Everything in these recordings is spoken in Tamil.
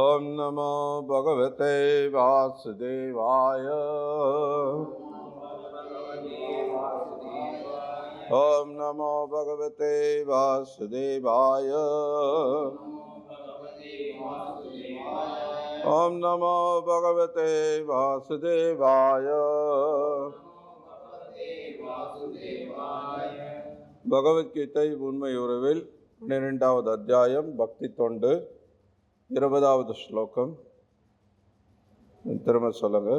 ओम नमो भगवते वासुदेवाय। ओम नमो भगवते वासुदेवाय। ओम नमो भगवते वासुदेवाय। பகவத்கீதை உண்மை உறவில் 12வது அத்தியாயம் பக்தி தொண்டு 20வது ஸ்லோகம். திரும்ப சொல்லுங்க.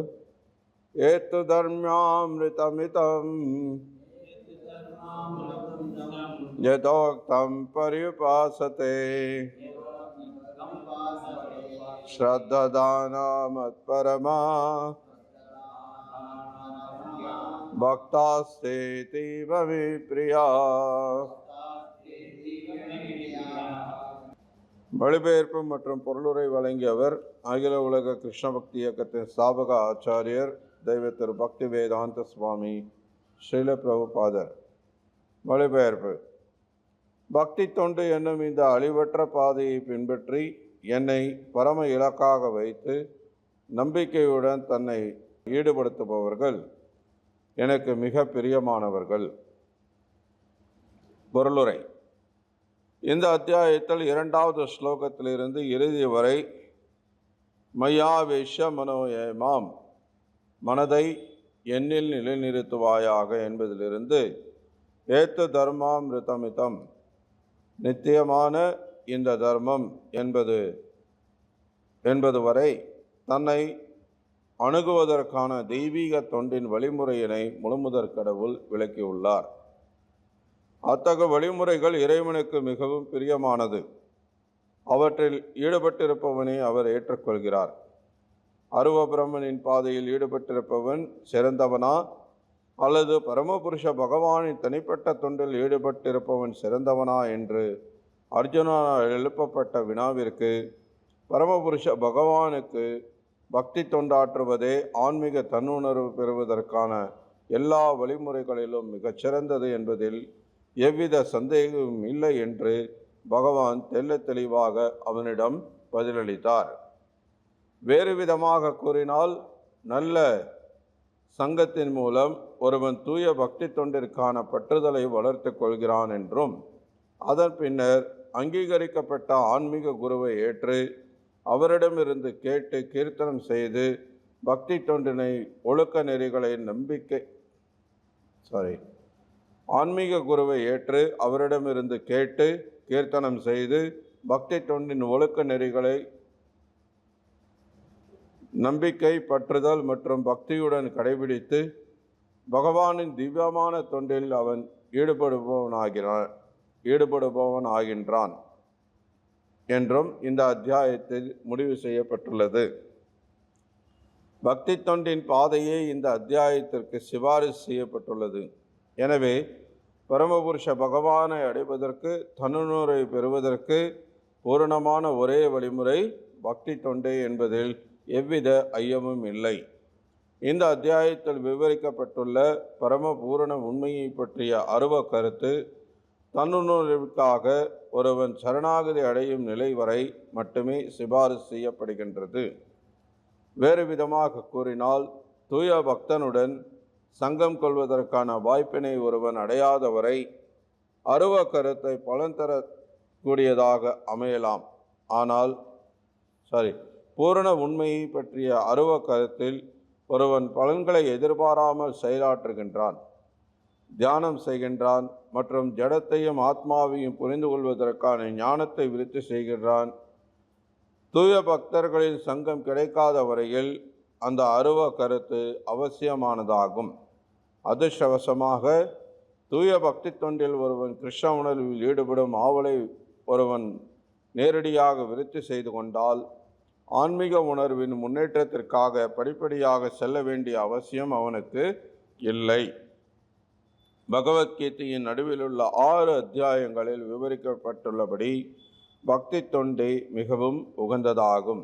ஏத்து தர்மியாமிருதமிதம் யதோக்தம் பரியுபாசதே ஸ்ரத்ததானா மத்பரமா பக்தாஸ்தேதீவ மே பிரியா. மொழிபெயர்ப்பு மற்றும் பொருளுரை வழங்கியவர் அகில உலக கிருஷ்ண பக்தி இயக்கத்தின் ஸ்தாபக ஆச்சாரியர் தெய்வ திரு பக்தி வேதாந்த சுவாமி ஸ்ரீல பிரபுபாதர். மொழிபெயர்ப்பு. பக்தி தொண்டு என்னும் இந்த அழிவற்ற பாதையை பின்பற்றி என்னை பரம இலக்காக வைத்து நம்பிக்கையுடன் தன்னை ஈடுபடுத்துபவர்கள் எனக்கு மிக பிரியமானவர்கள். பொருளுரை. இந்த அத்தியாயத்தில் 2வது ஸ்லோகத்திலிருந்து இறுதி வரை மையாவேஷ மனோயமாம், மனதை எண்ணில் நிலைநிறுத்துவாயாக என்பதிலிருந்து ஏத்து தர்மாமிருதமிதம், நித்தியமான இந்த தர்மம் என்பது வரை தன்னை அணுகுவதற்கான தெய்வீக தொண்டின் வழிமுறையினை முழுமுதற் கடவுள் விளக்கியுள்ளார். அத்தகைய வழிமுறைகள் இறைவனுக்கு மிகவும் பிரியமானது. அவற்றில் ஈடுபட்டிருப்பவனை அவர் ஏற்றுக்கொள்கிறார். அருவ பிரம்மனின் பாதையில் ஈடுபட்டிருப்பவன் சிறந்தவனா அல்லது பரமபுருஷ பகவானின் தனிப்பட்ட தொண்டில் ஈடுபட்டிருப்பவன் சிறந்தவனா என்று அர்ஜுனனால் எழுப்பப்பட்ட வினாவிற்கு பரமபுருஷ பகவானுக்கு பக்தி தொண்டாற்றுவதே ஆன்மீக தன்னுணர்வு பெறுவதற்கான எல்லா வழிமுறைகளிலும் மிகச்சிறந்தது என்பதில் எவ்வித சந்தேகமும் இல்லை என்று பகவான் தெள்ளத் தெளிவாக அவனிடம் பதிலளித்தார். வேறு விதமாக கூறினால், நல்ல சங்கத்தின் மூலம் ஒருவன் தூய பக்தி தொண்டிற்கான பற்றுதலை வளர்த்து கொள்கிறான் என்றும், அதன் பின்னர் அங்கீகரிக்கப்பட்ட ஆன்மீக குருவை ஏற்று அவரிடமிருந்து கேட்டு கீர்த்தனம் செய்து பக்தி தொண்டினை ஒழுக்க நெறிகளை ஆன்மீக குருவை ஏற்று அவரிடமிருந்து கேட்டு கீர்த்தனம் செய்து பக்தி தொண்டின் ஒழுக்க நெறிகளை நம்பிக்கை, பற்றுதல் மற்றும் பக்தியுடன் கடைபிடித்து பகவானின் திவ்யமான தொண்டில் அவன் ஈடுபடுபவன் ஆகின்றான் என்றும் இந்த அத்தியாயத்தில் முடிவு செய்யப்பட்டுள்ளது. பக்தி தொண்டின் பாதையே இந்த அத்தியாயத்திற்கு சிபாரிசு செய்யப்பட்டுள்ளது. எனவே பரமபுருஷ பகவானை அடைவதற்கு, தன்னுணர்வை பெறுவதற்கு பூரணமான ஒரே வழிமுறை பக்தி தொண்டே என்பதில் எவ்வித ஐயமும் இல்லை. இந்த அத்தியாயத்தில் விவரிக்கப்பட்டுள்ள பரம பூரண உண்மையை பற்றிய அருவ கருத்து தன்னுணர்வுக்காக ஒருவன் சரணாகதி அடையும் நிலை வரை மட்டுமே சிபாரிசு செய்யப்படுகின்றது. வேறு விதமாக கூறினால், தூய பக்தனுடன் சங்கம் கொள்வதற்கான வாய்ப்பினை ஒருவன் அடையாதவரை அருவ கருத்தை பலன் தரக்கூடியதாக அமையலாம். ஆனால் பூரண உண்மையை பற்றிய அருவ கருத்தில் ஒருவன் பலன்களை எதிர்பாராமல் செயலாற்றுகின்றான், தியானம் செய்கின்றான் மற்றும் ஜடத்தையும் ஆத்மாவையும் புரிந்து கொள்வதற்கான ஞானத்தை விருத்தி செய்கின்றான். தூய பக்தர்களின் சங்கம் கிடைக்காத வரையில் அந்த அருவ கருத்து அவசியமானதாகும். அதிர்ஷ்டவசமாக தூய பக்தி தொண்டில் ஒருவன் கிருஷ்ண உணர்வில் ஈடுபடும் ஆவலை ஒருவன் நேரடியாக விருத்தி செய்து கொண்டால் ஆன்மீக உணர்வின் முன்னேற்றத்திற்காக படிப்படியாக செல்ல வேண்டிய அவசியம் அவனுக்கு இல்லை. பகவத்கீதையின் நடுவிலுள்ள 6 அத்தியாயங்களில் விவரிக்கப்பட்டுள்ளபடி பக்தி தொண்டே மிகவும் உகந்ததாகும்.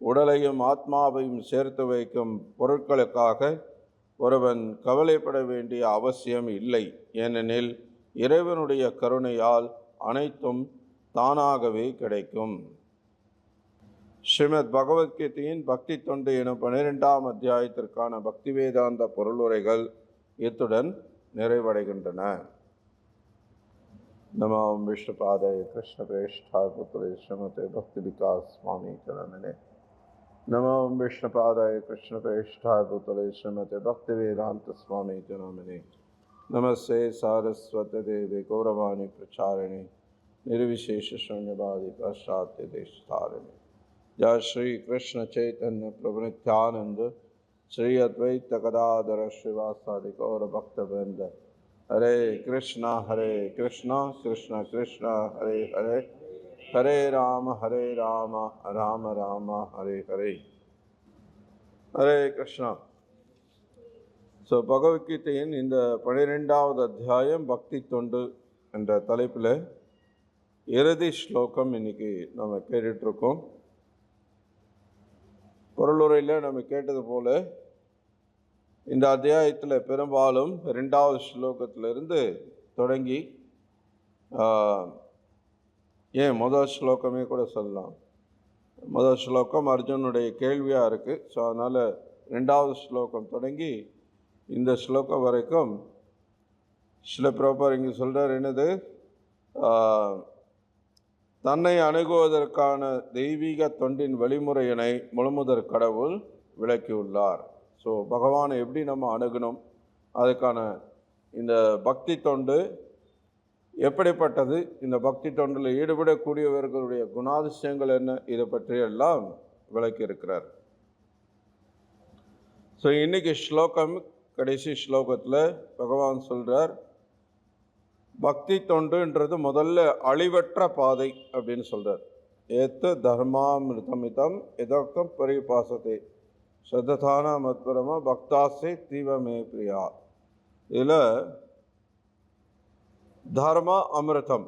உடலையும் ஆத்மாவையும் சேர்த்து வைக்கும் பொருட்களுக்காக ஒருவன் கவலைப்பட வேண்டிய அவசியம் இல்லை. ஏனெனில் இறைவனுடைய கருணையால் அனைத்தும் தானாகவே கிடைக்கும். ஸ்ரீமத் பகவத்கீதையின் பக்தி தொண்டு எனும் 12ஆம் அத்தியாயத்திற்கான பக்தி வேதாந்த பொருளுரைகள் இத்துடன் நிறைவடைகின்றன. நமோ விஷ்ணுபாதாய கிருஷ்ண பிரேஷ்டாய புத்ரே ஸ்ரீமதே பக்தி விகாஸ் சுவாமி சரணே. நமோ விஷ்ணுபாதாய கிருஷ்ண பிரேஷ்டாய புத்ரே ஸ்ரீமதே பக்தி வேதாந்த சுவாமி சரணே. நமஸ்தே சாரஸ்வத தேவி கௌரவாணி பிரச்சாரிணி निर्विशेष शून्यवादी पाश्चात्य देश तारिणी. जय श्री कृष्ण चैतन्य प्रभु नित्यानंद श्री अद्वैत गदाधर श्रीवासादि गौर भक्तवृंद. हरे कृष्णा कृष्ण कृष्ण हरे हरे, हरे राम राम राम हरे हरे. हरे कृष्णा. ஸோ பகவத்கீதையின் இந்த 12வது அத்தியாயம் பக்தி தொண்டு என்ற தலைப்பில் இறுதி ஸ்லோகம் இன்னைக்கு நம்ம கேட்டுட்ருக்கோம். பொருளுரையில் நம்ம கேட்டது போல இந்த அத்தியாயத்தில் பெரும்பாலும் 2வது ஸ்லோகத்திலிருந்து தொடங்கி ஏன் முதல் ஸ்லோகமே கூட சொல்லலாம். முதல் ஸ்லோகம் அர்ஜுனுடைய கேள்வியாக இருக்குது. ஸோ அதனால் 2வது ஸ்லோகம் தொடங்கி இந்த ஸ்லோகம் வரைக்கும் சில பிரபர் இங்கே சொல்கிறார். என்னது? தன்னை அணுகுவதற்கான தெய்வீக தொண்டின் வழிமுறையினை முழுமுதற் கடவுள் விளக்கியுள்ளார். ஸோ பகவானை எப்படி நம்ம அணுகணும், அதுக்கான இந்த பக்தி தொண்டு எப்படிப்பட்டது, இந்த பக்தி தொண்டில் ஈடுபடக்கூடியவர்களுடைய குணாதிசயங்கள் என்ன, இதை பற்றியெல்லாம் விளக்கியிருக்கிறார். ஸோ இன்னைக்கு ஸ்லோகம் கடைசி ஸ்லோகத்தில் பகவான் சொல்கிறார், பக்தி தொண்டுன்றது முதல்ல அழிவற்ற பாதை அப்படின்னு சொல்கிறார். ஏத்து தர்மாமிருதமிதம் எதோக்தம் பரிபாசத்தை ஸ்ரத்தான மத்பரமா பக்தாசே தீவமே பிரியா. இதில் தர்ம அமிர்தம்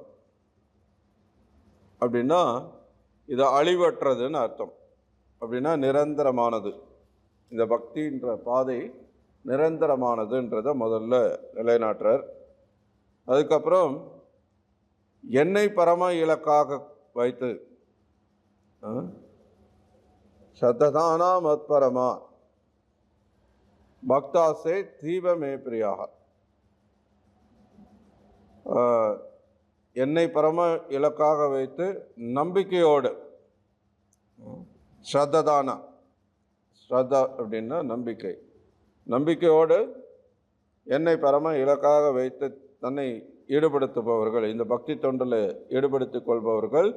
அப்படின்னா இது அழிவற்றதுன்னு அர்த்தம். அப்படின்னா நிரந்தரமானது. இந்த பக்தின்ற பாதை நிரந்தரமானதுன்றதை முதல்ல நிலைநாட்டுறார். அதுக்கப்புறம் என்னை பரம இலக்காக வைத்து சத்ததானா மத்பரமா பக்தாசே தீபமே பிரியாக. என்னை பரம இலக்காக வைத்து நம்பிக்கையோடு, ஸ்ரத்ததானா ஸ்ரத்தா அப்படின்னா நம்பிக்கை, நம்பிக்கையோடு என்னை பரம இலக்காக வைத்து தன்னை ஈடுபடுத்துபவர்கள், இந்த பக்தி தொண்டில் ஈடுபடுத்திக் கொள்பவர்கள்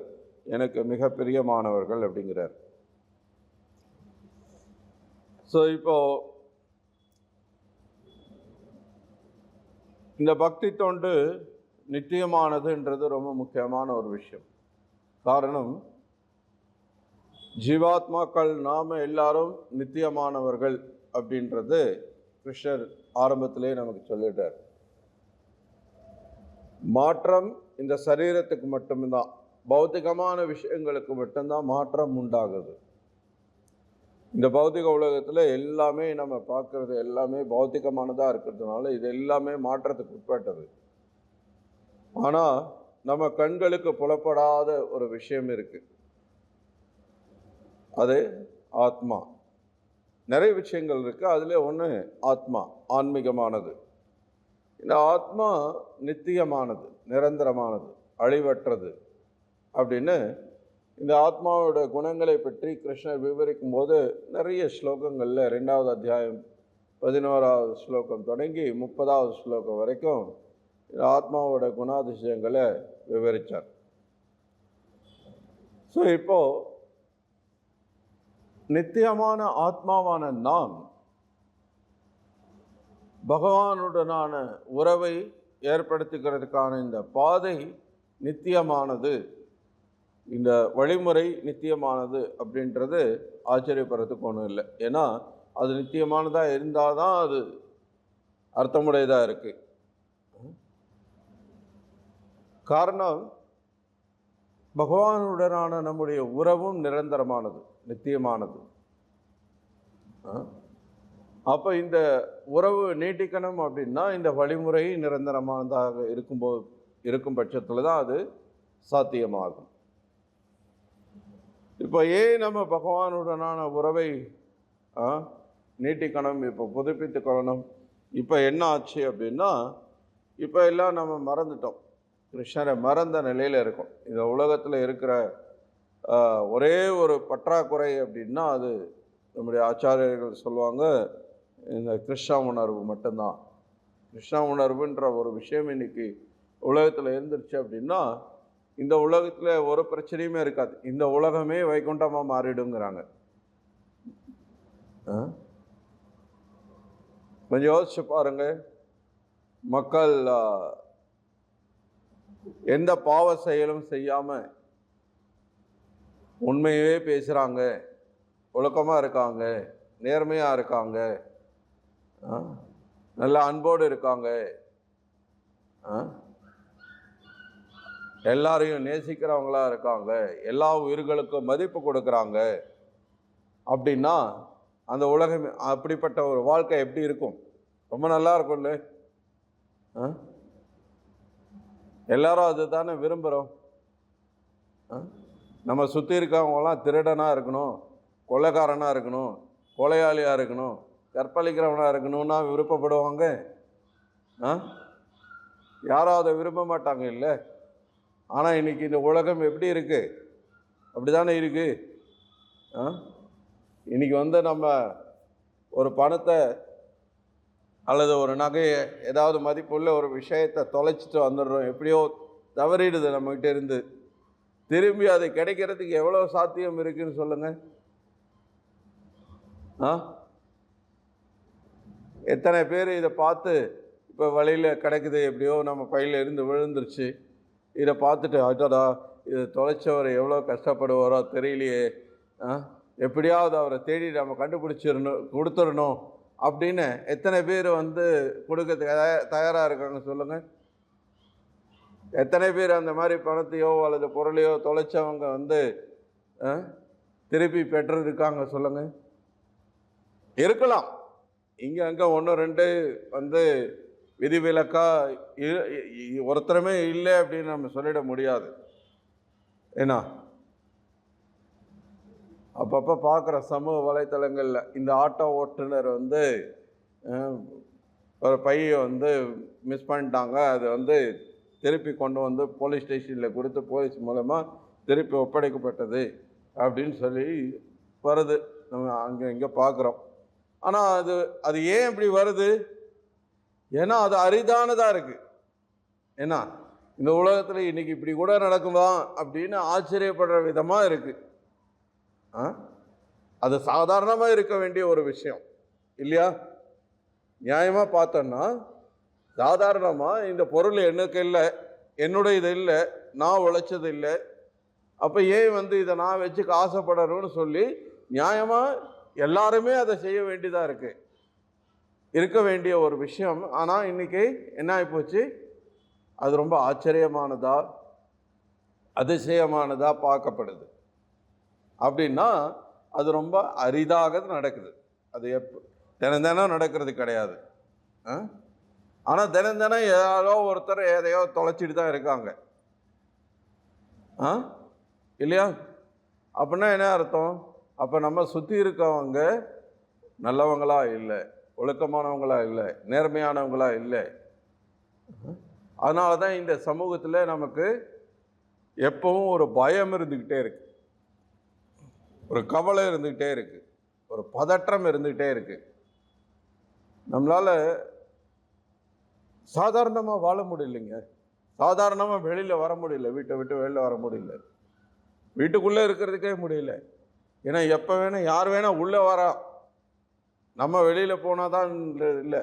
எனக்கு மிக பிரியமானவர்கள் அப்படிங்கிறார். ஸோ இப்போ இந்த பக்தி தொண்டு நித்தியமானதுன்றது ரொம்ப முக்கியமான ஒரு விஷயம். காரணம், ஜீவாத்மாக்கள் நாம் எல்லாரும் நித்தியமானவர்கள் அப்படின்றது கிருஷ்ணர் ஆரம்பத்திலே நமக்கு சொல்லிட்டார். மாற்றம் இந்த சரீரத்துக்கு மட்டும்தான், பௌத்திகமான விஷயங்களுக்கு மட்டும்தான் மாற்றம் உண்டாகுது. இந்த பௌத்திக உலகத்தில் எல்லாமே நம்ம பார்க்குறது எல்லாமே பௌத்திகமானதாக இருக்கிறதுனால இது எல்லாமே மாற்றத்துக்கு உட்பட்டது. ஆனால் நம்ம கண்களுக்கு புலப்படாத ஒரு விஷயம் இருக்குது, அது ஆத்மா. நிறைய விஷயங்கள் இருக்குது, அதில் ஒன்று ஆத்மா, ஆன்மீகமானது. இந்த ஆத்மா நித்தியமானது, நிரந்தரமானது, அழிவற்றது அப்படின்னு இந்த ஆத்மாவோட குணங்களை பற்றி கிருஷ்ணர் விவரிக்கும் போது நிறைய ஸ்லோகங்களில் 2வது அத்தியாயம் 11வது ஸ்லோகம் தொடங்கி 30வது ஸ்லோகம் வரைக்கும் இந்த ஆத்மாவோட குணாதிசயங்களை விவரித்தார். ஸோ இப்போது நித்தியமான ஆத்மாவான நாம் பகவானுடனான உறவை ஏற்படுத்திக்கிறதுக்கான இந்த பாதை நித்தியமானது, இந்த வழிமுறை நித்தியமானது அப்படின்றது ஆச்சரியப்படுறதுக்கு ஒன்றும் இல்லை. ஏன்னா அது நித்தியமானதாக இருந்தால் தான் அது அர்த்தமுடையதாக இருக்குது. காரணம், பகவானுடனான நம்முடைய உறவும் நிரந்தரமானது, நித்தியமானது. அப்போ இந்த உறவு நீட்டிக்கணும் அப்படின்னா இந்த வழிமுறை நிரந்தரமானதாக இருக்கும் பட்சத்தில் தான் அது சாத்தியமாகும். இப்போ ஏன் நம்ம பகவானுடனான உறவை நீட்டிக்கணும், இப்போ புதுப்பித்துக்கணும்? இப்போ என்ன ஆச்சு அப்படின்னா, இப்போ எல்லாம் நம்ம மறந்துட்டோம், கிருஷ்ணரை மறந்த நிலையில் இருக்கோம். இந்த உலகத்தில் இருக்கிற ஒரே ஒரு பற்றாக்குறை அப்படின்னா அது நம்முடைய ஆச்சாரியர்கள் சொல்லுவாங்க, இந்த கிருஷ்ண உணர்வு மட்டும்தான். கிருஷ்ண உணர்வுன்ற ஒரு விஷயம் இன்னைக்கு உலகத்தில் இருந்துருச்சு அப்படின்னா இந்த உலகத்தில் ஒரு பிரச்சனையுமே இருக்காது. இந்த உலகமே வைகுண்டமாக மாறிடுங்கிறாங்க. கொஞ்சம் யோசிச்சு பாருங்க, மக்கள் எந்த பாவ செயலும் செய்யாம உண்மையே பேசுறாங்க, ஒழுக்கமா இருக்காங்க, நேர்மையா இருக்காங்க, நல்ல அன்போடு இருக்காங்க, எல்லாரையும் நேசிக்கிறவங்களா இருக்காங்க, எல்லா உயிர்களுக்கும் மதிப்பு கொடுக்குறாங்க அப்படின்னா அந்த உலகம் அப்படிப்பட்ட ஒரு வாழ்க்கை எப்படி இருக்கும்? ரொம்ப நல்லா இருக்கும்ல. எல்லாரும் அது தானே விரும்புகிறோம். நம்ம சுற்றி இருக்கவங்களாம் திருடனாக இருக்கணும், கொள்ளைக்காரனாக இருக்கணும், கொலையாளியாக இருக்கணும், கற்பழிக்கிறவனாக இருக்கணும்னா விருப்பப்படுவாங்க? யாரும் அதை விரும்ப மாட்டாங்க இல்லை. ஆனால் இன்னைக்கு இந்த உலகம் எப்படி இருக்குது? அப்படி தானே இருக்குது. இன்னைக்கு நம்ம ஒரு பணத்தை அல்லது ஒரு நகையை, ஏதாவது மதிப்புள்ள ஒரு விஷயத்தை தொலைச்சிட்டு வந்துடுறோம். எப்படியோ தவறிடுது நம்மகிட்ட இருந்து. திரும்பி அது கிடைக்கிறதுக்கு எவ்வளோ சாத்தியம் இருக்குன்னு சொல்லுங்கள். எத்தனை பேர் இதை பார்த்து இப்போ வழியில் கிடைக்குது, எப்படியோ நம்ம பையில் இருந்து விழுந்துருச்சு, இதை பார்த்துட்டு அடடா இதை தொலைச்சவர் எவ்வளோ கஷ்டப்படுவாரோ தெரியலையே, எப்படியாவது அவரை தேடி நம்ம கொடுத்துடணும் அப்படின்னு எத்தனை பேர் கொடுக்கறதுக்கு தயாராக இருக்காங்க சொல்லுங்கள். எத்தனை பேர் அந்த மாதிரி பணத்தையோ அல்லது பொருளையோ தொலைச்சவங்க திருப்பி பெற்றிருக்காங்க சொல்லுங்கள். இருக்கலாம், இங்கே அங்கே ஒன்று ரெண்டு விதிவிலக்கா ஒருத்தருமே இல்லை அப்படின்னு நம்ம சொல்லிட முடியாது. ஏன்னா அப்பப்போ பார்க்குற சமூக வலைத்தளங்களில் இந்த ஆட்டோ ஓட்டுநர் ஒரு பையை மிஸ் பண்ணிட்டாங்க, அது திருப்பி கொண்டு போலீஸ் ஸ்டேஷனில் கொடுத்து போலீஸ் மூலமாக திருப்பி ஒப்படைக்கப்பட்டது அப்படின்னு சொல்லி வருது, நம்ம அங்கே இங்கே பார்க்குறோம். ஆனால் அது ஏன் இப்படி வருது? ஏன்னா அது அரிதானதாக இருக்குது. ஏன்னா இந்த உலகத்தில் இன்னைக்கு இப்படி கூட நடக்குமா அப்படின்னு ஆச்சரியப்படுற விதமாக இருக்குது. அது சாதாரணமாக இருக்க வேண்டிய ஒரு விஷயம் இல்லையா? நியாயமாக பார்த்தோன்னா சாதாரணமாக இந்த பொருள் எனக்கு இல்லை, என்னுடைய இது இல்லை, நான் உழைச்சது இல்லை, அப்போ ஏன் இதை நான் வச்சுக்க ஆசைப்படணும்னு சொல்லி நியாயமாக எல்லாருமே அதை செய்ய வேண்டியதாக இருக்க வேண்டிய ஒரு விஷயம். ஆனால் இன்னைக்கு என்ன ஆகிப்போச்சு? அது ரொம்ப ஆச்சரியமானதா அதிசயமானதா பார்க்கப்படுது. அப்படின்னா அது ரொம்ப அரிதாக நடக்குது. அது தினம் தினம் நடக்கிறது கிடையாது. ஆனால் தினம் தினம் யாரோ ஒருத்தர் எதையோ தொலைச்சிட்டு தான் இருக்காங்க இல்லையா? அப்படின்னா என்ன அர்த்தம்? அப்போ நம்ம சுற்றி இருக்கவங்க நல்லவங்களா இல்லை, ஒழுக்கமானவங்களா இல்லை, நேர்மையானவங்களா இல்லை. அதனால தான் இந்த சமூகத்தில் நமக்கு எப்பவும் ஒரு பயம் இருந்துக்கிட்டே இருக்கு, ஒரு கவலை இருந்துக்கிட்டே இருக்கு, ஒரு பதற்றம் இருந்துக்கிட்டே இருக்கு. நம்மளால் சாதாரணமாக வாழ முடியலைங்க, சாதாரணமாக வெளியில் வர முடியல, வீட்டை விட்டு வெளியில் வர முடியல, வீட்டுக்குள்ளே இருக்கிறதுக்கே முடியல. ஏன்னா எப்போ வேணால் யார் வேணால் உள்ளே வரா, நம்ம வெளியில் போனால் தான் இல்லை,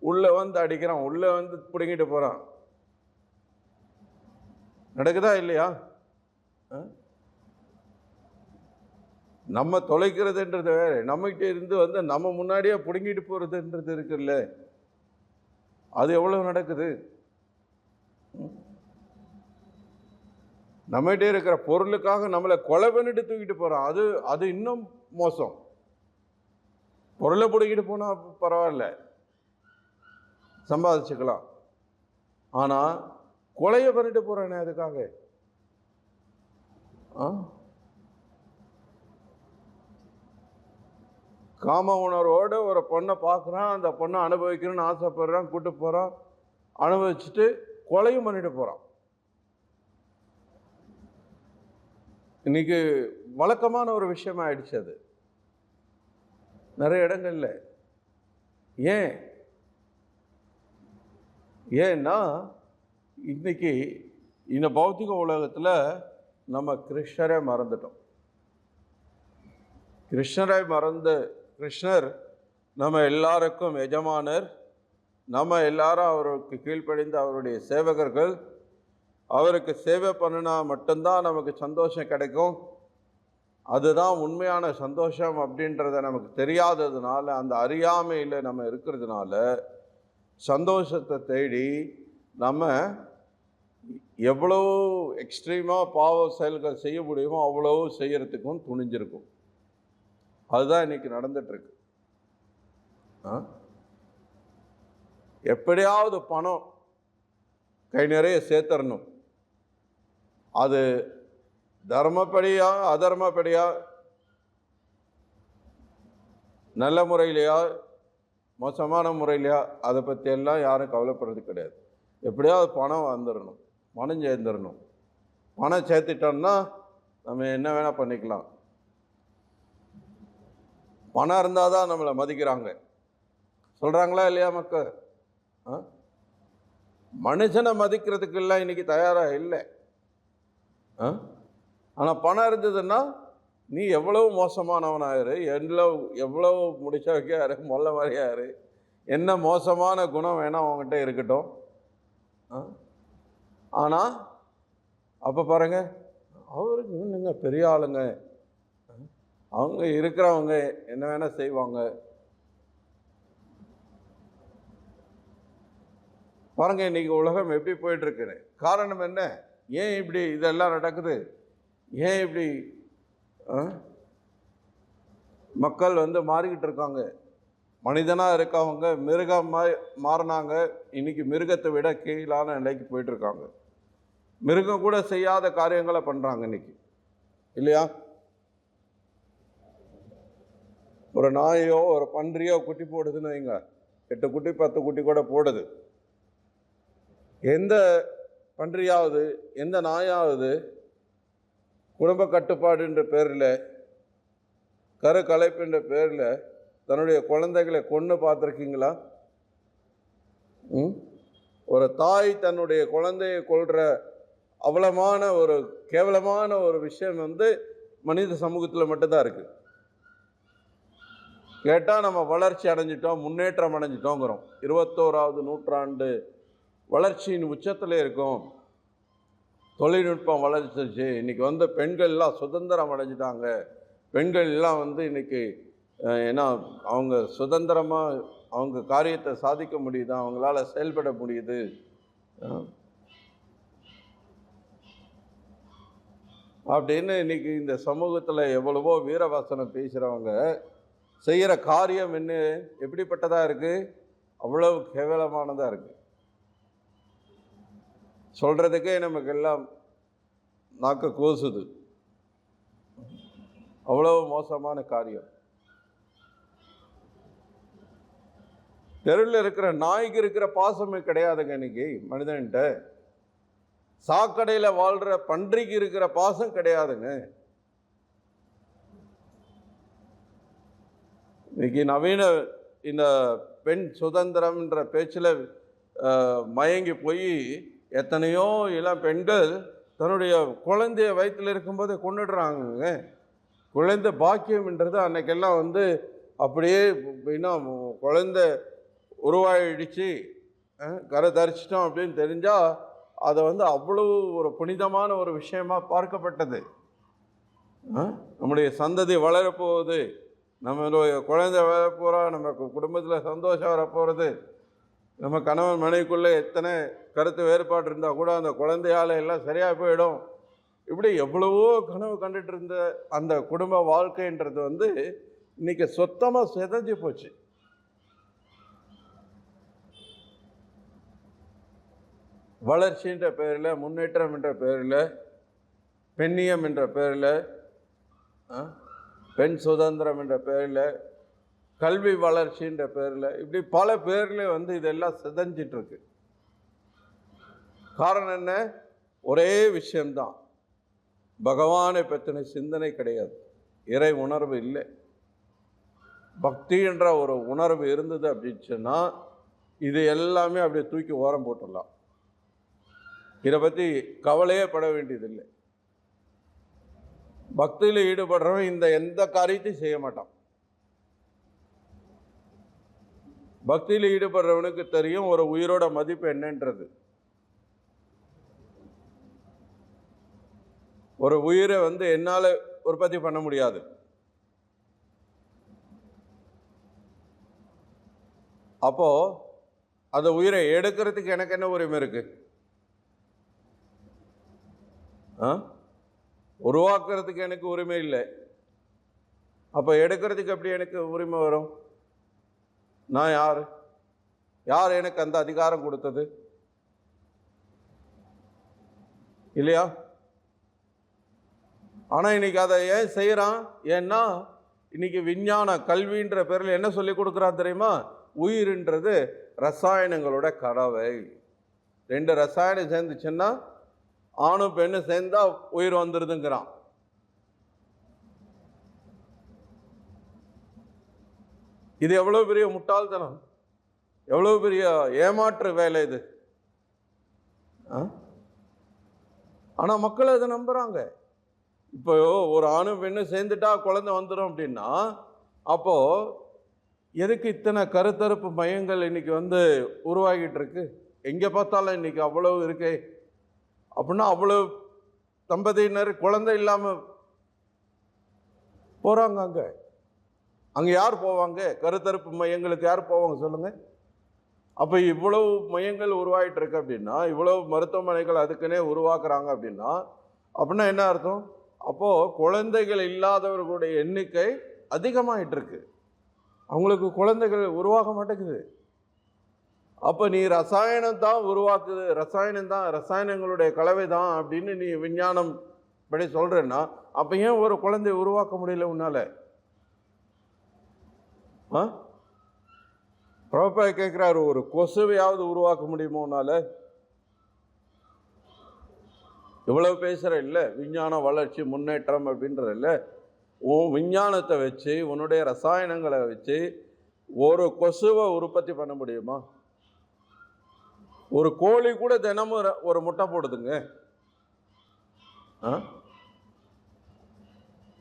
உள்ளே அடிக்கிறான், உள்ளே பிடுங்கிட்டு போகிறான். நடக்குதா இல்லையா? நம்ம தொலைக்கிறதுன்றது வேறு, நம்மகிட்ட இருந்து நம்ம முன்னாடியே பிடுங்கிட்டு போகிறதுன்றது இருக்குல்ல, அது எவ்வளோ நடக்குது? நம்மகிட்டே இருக்கிற பொருளுக்காக நம்மளை கொலை பண்ணிட்டு தூக்கிட்டு போகிறோம். அது இன்னும் மோசம். பொருளை பிடிக்கிட்டு போனால் பரவாயில்ல, சம்பாதிச்சுக்கலாம். ஆனால் கொலையை பண்ணிட்டு போகிறேனே அதுக்காக. காம உணர்வோடு ஒரு பொண்ணை பார்க்குறான், அந்த பொண்ணை அனுபவிக்கணும்னு ஆசைப்படுறான், கூட்டு போகிறான், அனுபவிச்சுட்டு கொலையும் பண்ணிட்டு போகிறான். இன்னைக்கு வழக்கமான ஒரு விஷயமா ஆயிடுச்சு அது நிறைய இடங்கள்ல. ஏன்னா இன்னைக்கு இந்த பௌத்திக உலகத்தில் நம்ம கிருஷ்ணரை மறந்துட்டோம். கிருஷ்ணர் நம்ம எல்லாருக்கும் எஜமானர். நம்ம எல்லாரும் அவருக்கு கீழ்ப்படிந்து அவருடைய சேவகர்கள். அவருக்கு சேவை பண்ணினா மட்டும்தான் நமக்கு சந்தோஷம் கிடைக்கும். அதுதான் உண்மையான சந்தோஷம் அப்படின்றத நமக்கு தெரியாததுனால, அந்த அறியாமையில் நம்ம இருக்கிறதுனால சந்தோஷத்தை தேடி நம்ம எவ்வளோ எக்ஸ்ட்ரீமாக பாவ செயல்கள் செய்ய முடியுமோ அவ்வளோ செய்யறதுக்கும் துணிஞ்சிருக்கும். அதுதான் இன்னைக்கு நடந்துட்டுருக்கு. எப்படியாவது பணம் கை நிறைய சேர்த்தரணும். அது தர்மப்படியா அதர்மப்படியா, நல்ல முறையிலையா மோசமான முறையிலையா, அதை பற்றியெல்லாம் யாரும் கவலைப்படுறது கிடையாது. எப்படியாவது பணம் வந்துடணும், பணம் சேர்ந்துடணும். பணம் சேர்த்துட்டோம்னா நம்ம என்ன வேணால் பண்ணிக்கலாம். பணம் இருந்தால் தான் நம்மளை மதிக்கிறாங்க, சொல்கிறாங்களா இல்லையா மக்கள்? மனுஷனை மதிக்கிறதுக்கெல்லாம் இன்னைக்கு தயாராக இல்லை. ஆனால் பணம் இருந்ததுன்னா நீ எவ்வளவு மோசமானவனாயிரு, எவ்வளவு முடிச்ச வைக்காரு, மொல்ல மாதிரியாரு, என்ன மோசமான குணம் வேணால் அவங்ககிட்ட இருக்கட்டும். ஆனால் அப்போ பாருங்க, அவருக்கு இன்னுங்க பெரிய ஆளுங்க, அவங்க இருக்கிறவங்க என்ன வேணால் செய்வாங்க. பாருங்க இன்னைக்கு உலகம் எப்படி போயிட்டுருக்குன்னு. காரணம் என்ன? ஏன் இப்படி இதெல்லாம் நடக்குது? ஏன் இப்படி மக்கள் மாறிக்கிட்டு இருக்காங்க? மனிதனாக இருக்கவங்க மிருகமாக மாறினாங்க. இன்னைக்கு மிருகத்தை விட கீழான நிலைக்கு போயிட்டுருக்காங்க. மிருகம் கூட செய்யாத காரியங்களை பண்ணுறாங்க இன்னைக்கு, இல்லையா? ஒரு நாயோ ஒரு பன்றியோ குட்டி போடுதுன்னு வைங்க, 8 குட்டி 10 குட்டி கூட போடுது. எந்த பன்றியாவது எந்த நாயாவது குடும்ப கட்டுப்பாடுன்ற பேரில், கரு கலைப்புன்ற பேரில் தன்னுடைய குழந்தைகளை கொன்று பார்த்துருக்கீங்களா? ஒரு தாய் தன்னுடைய குழந்தையை கொல்ற அவலமான ஒரு கேவலமான ஒரு விஷயம் மனித சமூகத்தில் மட்டும்தான் இருக்குது. கேட்டால் நம்ம வளர்ச்சி அடைஞ்சிட்டோம், முன்னேற்றம் அடைஞ்சிட்டோங்கிறோம். 21வது நூற்றாண்டு வளர்ச்சியின் உச்சத்தில் இருக்கும். தொழில்நுட்பம் வளர்ச்சிச்சு. இன்றைக்கி பெண்கள்லாம் சுதந்திரம் அடைஞ்சிட்டாங்க. பெண்கள் எல்லாம் இன்றைக்கி ஏன்னா அவங்க சுதந்திரமாக அவங்க காரியத்தை சாதிக்க முடியுது, அவங்களால செயல்பட முடியுது. அப்படின்னு இன்றைக்கி இந்த சமூகத்தில் எவ்வளவோ வீரவாசனம் பேசுகிறவங்க செய்கிற காரியம் என்ன எப்படிப்பட்டதாக இருக்குது? அவ்வளவு கேவலமானதாக இருக்குது. சொல்கிறதுக்கே நமக்கெல்லாம் நாக்கு கூசுது. அவ்வளவு மோசமான காரியம். தெருவில் இருக்கிற நாய்க்கு இருக்கிற பாசமே கிடையாதுங்க இன்னைக்கு மனிதன்கிட்ட. சாக்கடையில் வாழ்கிற பன்றிக்கு இருக்கிற பாசம் கிடையாதுங்க. இன்னைக்கு நவீன இந்த பெண் சுதந்திரம்ன்ற பேச்சில் மயங்கி போய் எத்தனையோ இளம் பெண்கள் தன்னுடைய குழந்தைய வயிற்றில் இருக்கும்போதே கொண்டுடுறாங்க. குழந்தை பாக்கியம்ன்றது அன்னைக்கெல்லாம் அப்படியே இன்னும் குழந்தை உருவாயிடுச்சு, கரை தரிச்சிட்டோம் அப்படின்னு தெரிஞ்சால் அதை அவ்வளவு ஒரு புனிதமான ஒரு விஷயமா பார்க்கப்பட்டது. நம்முடைய சந்ததி வளரப்போகுது, நம்மளுடைய குழந்தை வளரப்போகிறா, நம்ம குடும்பத்தில் சந்தோஷம் வரப்போகிறது. நம்ம கணவன் மனைவிக்குள்ளே எத்தனை கருத்து வேறுபாடு இருந்தால் கூட அந்த குழந்தையால் எல்லாம் சரியாக போயிடும். இப்படி எவ்வளவோ கனவு கண்டுட்டு இருந்த அந்த குடும்ப வாழ்க்கைன்றது இன்னைக்கு சுத்தமாக சிதைஞ்சு போச்சு. வளர்ச்சின்ற பேரில், முன்னேற்றம் என்ற பேரில், பெண்ணியம் என்ற பேரில், பெண் சுதந்திரம் என்ற பேரில் கல்வி வளர்ச்சின்ற பேரில் இப்படி பல பேரில் வந்து இதெல்லாம் சிதைஞ்சிட்டு இருக்கு. காரணம் என்ன? ஒரே விஷயம்தான், பகவானை பற்றின சிந்தனை கிடையாது, இறை உணர்வு இல்லை. பக்தி என்ற ஒரு உணர்வு இருந்தது அப்படின்னு சொன்னால் இது எல்லாமே அப்படியே தூக்கி ஓரம் போட்டுடலாம். இதை பற்றி கவலையே பட வேண்டியதில்லை. பக்தியில் ஈடுபடுறவன் இந்த எந்த காரியத்தையும் செய்ய மாட்டான். பக்தியில் ஈடுபடுறவனுக்கு தெரியும் ஒரு உயிரோட மதிப்பு என்னன்றது. ஒரு உயிரை வந்து என்னால் உற்பத்தி பண்ண முடியாது. அப்போ அந்த உயிரை எடுக்கிறதுக்கு எனக்கு என்ன உரிமை இருக்கு? உருவாக்குறதுக்கு எனக்கு உரிமை இல்லை. அப்போ எடுக்கிறதுக்கு எப்படி எனக்கு உரிமை வரும்? நான் யார்? யார் எனக்கு அந்த அதிகாரம் கொடுத்தது? இல்லையா? ஆனால் இன்னைக்கு அதை ஏன் செய்கிறான்? ஏன்னா இன்னைக்கு விஞ்ஞான கல்வின்ற பேரில் என்ன சொல்லி கொடுக்குறான் தெரியுமா? உயிர்ன்றது ரசாயனங்களோட கலவை. 2 ரசாயனம் சேர்ந்துச்சுன்னா ஆணும் பெண்ணும் சேர்ந்தா உயிர் வந்துடுதுங்கிறான். இது எவ்வளவு பெரிய முட்டாள்தனம், எவ்வளவு பெரிய ஏமாற்று வேலை இது. ஆனா மக்கள் அதை நம்புறாங்க. இப்போ ஒரு ஆணும் பெண்ணும் சேர்ந்துட்டா குழந்தை வந்துடும் அப்படின்னா, அப்போ எதுக்கு இத்தனை கருத்தரப்பு மையங்கள் இன்னைக்கு வந்து உருவாகிட்டு இருக்கு? எங்கே பார்த்தாலும் இன்னைக்கு அவ்வளவு இருக்கு. அப்படின்னா அவ்வளவு தம்பதியினர் குழந்தை இல்லாமல் போகிறாங்க. அங்கே யார் போவாங்க? கருத்தரப்பு மையங்களுக்கு யார் போவாங்க சொல்லுங்க? அப்போ இவ்வளவு மையங்கள் உருவாகிட்டு இருக்கு அப்படின்னா, இவ்வளவு மருத்துவமனைகள் அதுக்குன்னே உருவாக்குறாங்க அப்படின்னா என்ன அர்த்தம்? அப்போது குழந்தைகள் இல்லாதவர்களுடைய எண்ணிக்கை அதிகமாகிட்டு இருக்கு. அவங்களுக்கு குழந்தைகள் உருவாக மாட்டேங்குது. அப்போ நீ ரசாயனம் தான் உருவாக்குது, ரசாயனங்களுடைய கலவை தான் அப்படின்னு நீ விஞ்ஞானம் படி சொல்கிறேன்னா, அப்போ ஏன் ஒரு குழந்தைய உருவாக்க முடியல உன்னால? பிரபா கேட்குறாரு, ஒரு கொசுவையாவது உருவாக்க முடியுமோ உன்னால? இவ்வளவு பேசுகிற இல்லை விஞ்ஞான வளர்ச்சி முன்னேற்றம் அப்படின்ற இல்லை. உன் விஞ்ஞானத்தை வச்சு, உன்னுடைய ரசாயனங்களை வச்சு ஒரு கொசுவை உற்பத்தி பண்ண முடியுமா? ஒரு கோழி கூட தினமும் ஒரு முட்டை போடுதுங்க.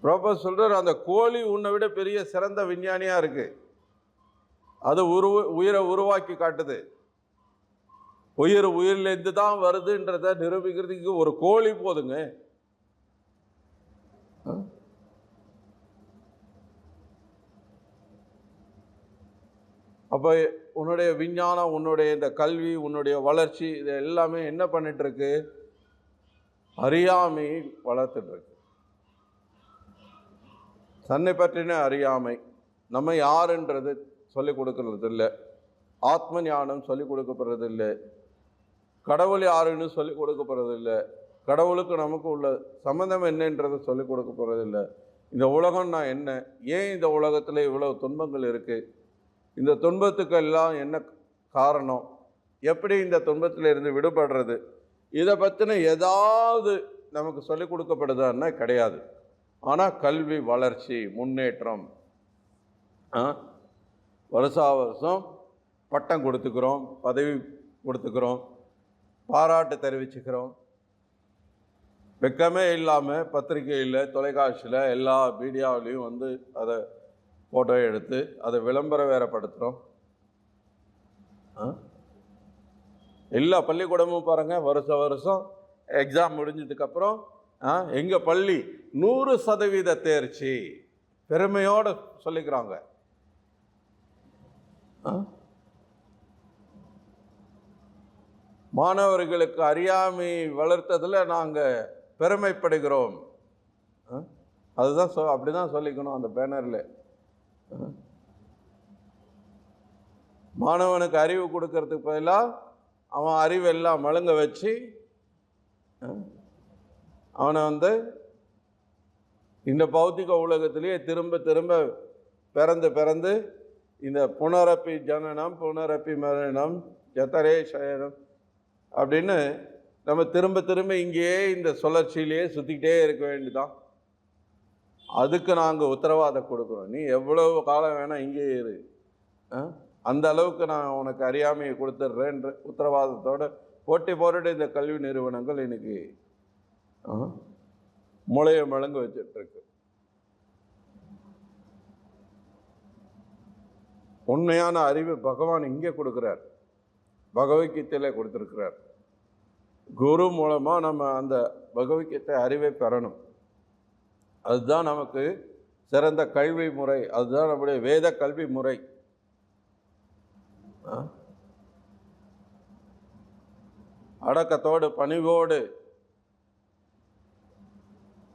ப்ரொஃபஸர் சொல்றார், அந்த கோழி உன்னை விட பெரிய சிறந்த விஞ்ஞானியா இருக்கு. அது உயிரை உருவாக்கி காட்டுது. உயிர்லேருந்து தான் வருதுன்றத நிரூபிக்கிறதுக்கு ஒரு கோழி போதுங்க. அப்போ உன்னுடைய விஞ்ஞானம், உன்னுடைய இந்த கல்வி, உன்னுடைய வளர்ச்சி, இது எல்லாமே என்ன பண்ணிட்டு இருக்கு? அறியாமை வளர்த்துட்டு இருக்கு. தன்னை பற்றின அறியாமை. நம்ம யாருன்றது சொல்லிக் கொடுக்கறது இல்லை. ஆத்ம ஞானம் சொல்லிக் கொடுக்கப்படுறது இல்லை. கடவுள் யாருன்னு சொல்லிக் கொடுக்கப்படுறது இல்லை. கடவுளுக்கு நமக்கு உள்ள சம்பந்தம் என்னன்றது சொல்லிக் கொடுக்கப்படுறது இல்லை. இந்த உலகம்னா என்ன? ஏன் இந்த உலகத்தில் இவ்வளவு துன்பங்கள் இருக்குது? இந்த துன்பத்துக்கெல்லாம் என்ன காரணம்? எப்படி இந்த துன்பத்தில் இருந்து விடுபடுறது? இதை பற்றின ஏதாவது நமக்கு சொல்லிக் கொடுக்கப்படுதான்னா கிடையாது. ஆனால் கல்வி வளர்ச்சி முன்னேற்றம், வருஷா வருஷம் பட்டம் கொடுத்துக்கிறோம், பதவி கொடுத்துக்கிறோம், பாராட்டு தெரிவிச்சுக்கிறோம். வெக்கமே இல்லாமல் பத்திரிகையில், தொலைக்காட்சியில், எல்லா மீடியாவிலையும் வந்து அதை ஃபோட்டோ எடுத்து அதை விளம்பரம் வேறப்படுத்துகிறோம். எல்லா பள்ளிக்கூடமும் பாருங்கள், வருஷம் எக்ஸாம் முடிஞ்சதுக்கப்புறம் எங்கள் பள்ளி 100% தேர்ச்சி பெருமையோடு சொல்லிக்கிறாங்க. மாணவர்களுக்கு அறியாமை வளர்த்ததில் நாங்கள் பெருமைப்படுகிறோம். அதுதான் அப்படி தான் சொல்லிக்கணும் அந்த பேனரில். மாணவனுக்கு அறிவு கொடுக்கறதுக்கு பதிலாக அவன் அறிவெல்லாம் மழுங்க வச்சு அவனை வந்து இந்த பௌத்திக உலகத்திலேயே திரும்ப திரும்ப பிறந்து இந்த புனரப்பி ஜனனம் புனரப்பி மரணம் ஜதரே சயனம் அப்படின்னு நம்ம திரும்ப திரும்ப இங்கேயே இந்த சுழற்சியிலேயே சுற்றிக்கிட்டே இருக்க வேண்டியதான். அதுக்கு நாங்கள் உத்தரவாதம் கொடுக்குறோம். நீ எவ்வளவு காலம் வேணால் இங்கேயே இரு, அந்த அளவுக்கு நான் உனக்கு அறியாமையை கொடுத்துட்றேன்ற உத்தரவாதத்தோடு போட்டி போட்டுட்டு இந்த கல்வி நிறுவனங்கள் இன்னைக்கு மூளையை முழங்க வச்சிட்ருக்கு. உண்மையான அறிவு பகவான் இங்கே கொடுக்குறார், பகவத்கீதையில கொடுத்துருக்கிறார். குரு மூலமாக நம்ம அந்த பகவத்கீதை அறிவை பெறணும். அதுதான் நமக்கு சிறந்த கல்வி முறை, அதுதான் நம்முடைய வேத கல்வி முறை. அடக்கத்தோடு பணிவோடு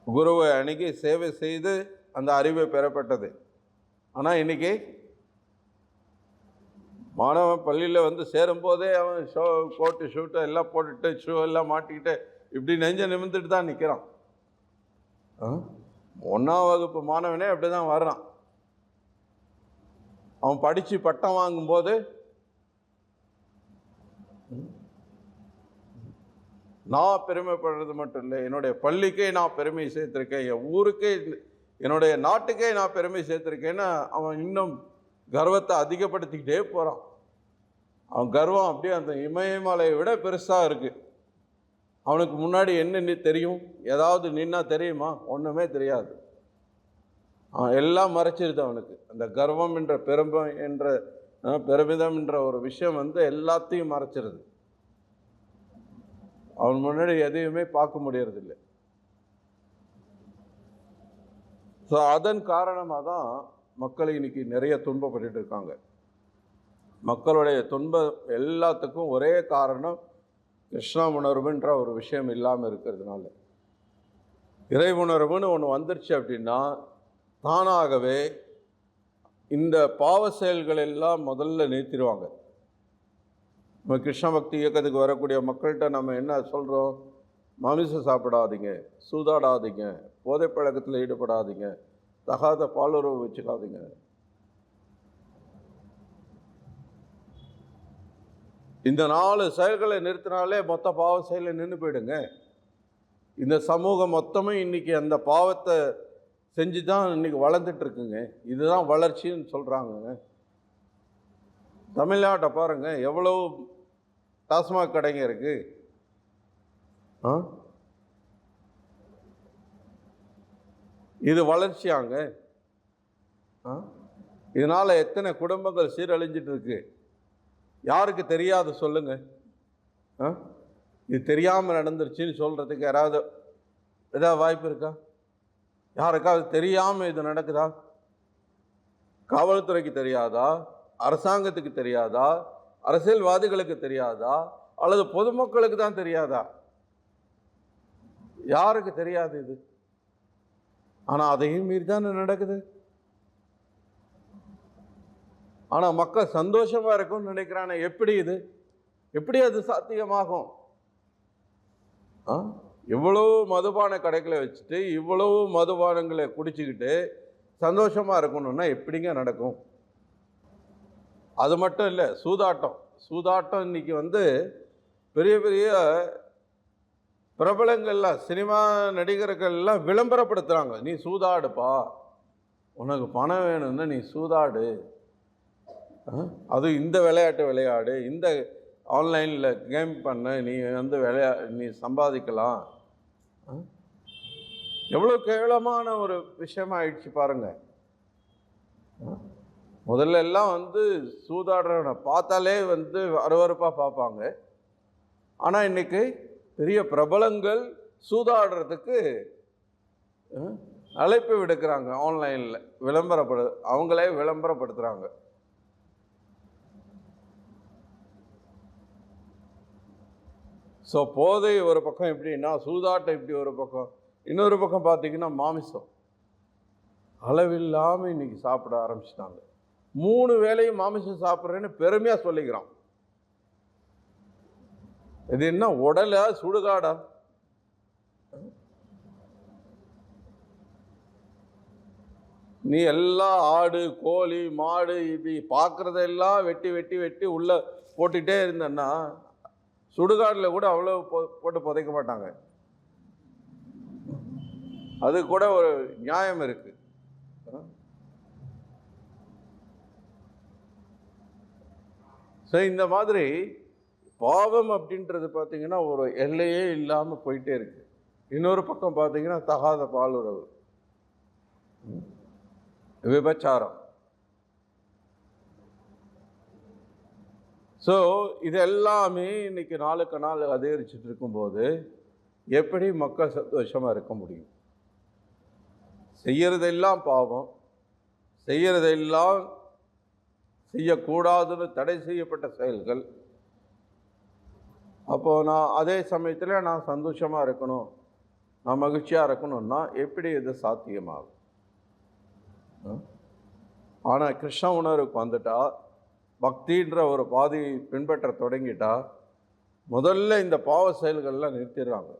குருவை அணுகி சேவை செய்து அந்த அறிவை பெறப்பட்டது. ஆனால் இன்னைக்கு மாணவன் பள்ளியில் வந்து சேரும்போதே அவன் கோட்டு ஷூட்டை எல்லாம் போட்டுட்டு ஷூ எல்லாம் மாட்டிக்கிட்டு இப்படி நெஞ்ச நிமிர்ந்துட்டு தான் நிற்கிறான். 1ஆம் வகுப்பு மாணவனே அப்படி தான் வர்றான். அவன் படித்து பட்டம் வாங்கும்போது நான் பெருமைப்படுறது மட்டும் இல்லை, என்னுடைய பள்ளிக்கே நான் பெருமை சேர்த்துருக்கேன், என் ஊருக்கே என்னுடைய நாட்டுக்கே நான் பெருமை சேர்த்துருக்கேன்னு அவன் இன்னும் கர்வத்தை அதிகப்படுத்திக்கிட்டே போகிறான். அவன் கர்வம் அப்படியே அந்த இமயமலையை விட பெருசாக இருக்குது. அவனுக்கு முன்னாடி என்ன தெரியும்? ஏதாவது நின்னா தெரியுமா? ஒன்றுமே தெரியாது. எல்லாம் மறைச்சிருது அவனுக்கு. அந்த கர்வம் என்ற பெருமிதம் என்ற ஒரு விஷயம் வந்து எல்லாத்தையும் மறைச்சிருது. அவன் முன்னாடி எதையுமே பார்க்க முடியறதில்லை. ஸோ அதன் காரணமாக தான் மக்கள் இன்னைக்கு நிறைய துன்பப்பட்டு இருக்காங்க. மக்களுடைய துன்பம் எல்லாத்துக்கும் ஒரே காரணம் கிருஷ்ண உணர்வுன்ற ஒரு விஷயம் இல்லாமல் இருக்கிறதுனால. இறை உணர்வுன்னு ஒன்று வந்துருச்சு அப்படின்னா தானாகவே இந்த பாவ செயல்கள் எல்லாம் முதல்ல நிறுத்திடுவாங்க. நம்ம கிருஷ்ண பக்தி இயக்கத்துக்கு வரக்கூடிய மக்கள்கிட்ட நம்ம என்ன சொல்கிறோம்? மாமிசம் சாப்பிடாதீங்க, சூதாடாதீங்க, போதை பழக்கத்தில் ஈடுபடாதீங்க, தகாத பாலுறவு வச்சுக்காதீங்க. இந்த 4 செயல்களை நிறுத்தினாலே மொத்த பாவ செயலை நின்று போயிடுங்க. இந்த சமூகம் மொத்தமும் இன்னைக்கு அந்த பாவத்தை செஞ்சு தான் இன்னைக்கு வளர்ந்துட்டு இருக்குங்க. இதுதான் வளர்ச்சின்னு சொல்கிறாங்க. தமிழ்நாட்டை பாருங்க, எவ்வளவு டாஸ்மாக் கடைங்க இருக்கு. இது வளர்ச்சியாங்க. இதனால எத்தனை குடும்பங்கள் சீரழிஞ்சிட்டு இருக்கு. யாருக்கு தெரியாது சொல்லுங்க? இது தெரியாமல் நடந்துருச்சுன்னு சொல்றதுக்கு ஏதாவது வாய்ப்பு இருக்கா? யாருக்காவது தெரியாமல் இது நடக்குதா? காவல்துறைக்கு தெரியாதா? அரசாங்கத்துக்கு தெரியாதா? அரசியல்வாதிகளுக்கு தெரியாதா? அல்லது பொதுமக்களுக்கு தான் தெரியாதா? யாருக்கு தெரியாது இது? ஆனால் அதையும் மீறி தானே நடக்குது. ஆனால் மக்கள் சந்தோஷமாக இருக்கும்னு நினைக்கிறானே. எப்படி அது சாத்தியமாகும்? இவ்வளவு மதுபான கடைகளை வச்சுட்டு இவ்வளவு மதுபானங்களை குடிச்சுக்கிட்டு சந்தோஷமாக இருக்கணும்னா எப்படிங்க நடக்கும்? அது மட்டும் இல்லை, சூதாட்டம் இன்னைக்கு வந்து பெரிய பெரிய பிரபலங்கள்லாம் சினிமா நடிகர்கள்லாம் விளம்பரப்படுத்துகிறாங்க. நீ சூதாடுப்பா, உனக்கு பணம் வேணும்னா நீ சூதாடு, அது இந்த விளையாட்டு விளையாடு, இந்த ஆன்லைனில் கேம் பண்ண, நீ வந்து நீ சம்பாதிக்கலாம். எவ்வளோ கேவலமான ஒரு விஷயமாயிடுச்சு பாருங்க. முதல்ல எல்லாம் வந்து சூதாடுறவனை பார்த்தாலே வந்து அருவருப்பாக பார்ப்பாங்க. ஆனால் இன்னைக்கு பெரிய பிரபலங்கள் சூதாடுறதுக்கு அழைப்பு விடுக்கிறாங்க. ஆன்லைனில் அவங்களே விளம்பரப்படுத்துகிறாங்க. ஸோ போதை ஒரு பக்கம் எப்படின்னா, சூதாட்டம் இப்படி ஒரு பக்கம், இன்னொரு பக்கம் பார்த்தீங்கன்னா மாமிசம் அளவில்லாமல் இன்னைக்கு சாப்பிட ஆரம்பிச்சிட்டாங்க. 3 வேளையும் மாமிசம் சாப்பிட்றேன்னு பெருமையாக சொல்லிக்கிறான். இது என்ன உடலா சுடுகாடா? நீ எல்லாம் ஆடு கோழி மாடு இப்படி பார்க்குறதெல்லாம் வெட்டி வெட்டி வெட்டி உள்ளே போட்டுகிட்டே இருந்தேன்னா சுடுகாட்டில் கூட அவ்வளோ போட்டு புதைக்க மாட்டாங்க. அது கூட ஒரு நியாயம் இருக்கு. ஸோ இந்த மாதிரி பாவம் அப்படின்றது பார்த்தீங்கன்னா ஒரு எல்லையே இல்லாமல் போயிட்டே இருக்கு. இன்னொரு பக்கம் பார்த்தீங்கன்னா தகாத பாலுறவு, விபச்சாரம். ஸோ இது எல்லாமே இன்னைக்கு நாளுக்கு நாள் அதிகரிச்சுட்டு இருக்கும்போது எப்படி மக்கள் சந்தோஷமாக இருக்க முடியும்? செய்யறதெல்லாம் பாவம், செய்யறதெல்லாம் செய்யக்கூடாதுன்னு தடை செய்யப்பட்ட செயல்கள். அப்போது நான் அதே சமயத்தில் நான் சந்தோஷமாக இருக்கணும், நான் மகிழ்ச்சியாக இருக்கணும்னா எப்படி இது சாத்தியமாகும்? ஆனால் கிருஷ்ண உணர்வுக்கு வந்துட்டா, பக்தின்ற ஒரு பாதி பின்பற்ற தொடங்கிட்டா, முதல்ல இந்த பாவ செயல்கள்லாம் நிறுத்திடுறாங்க.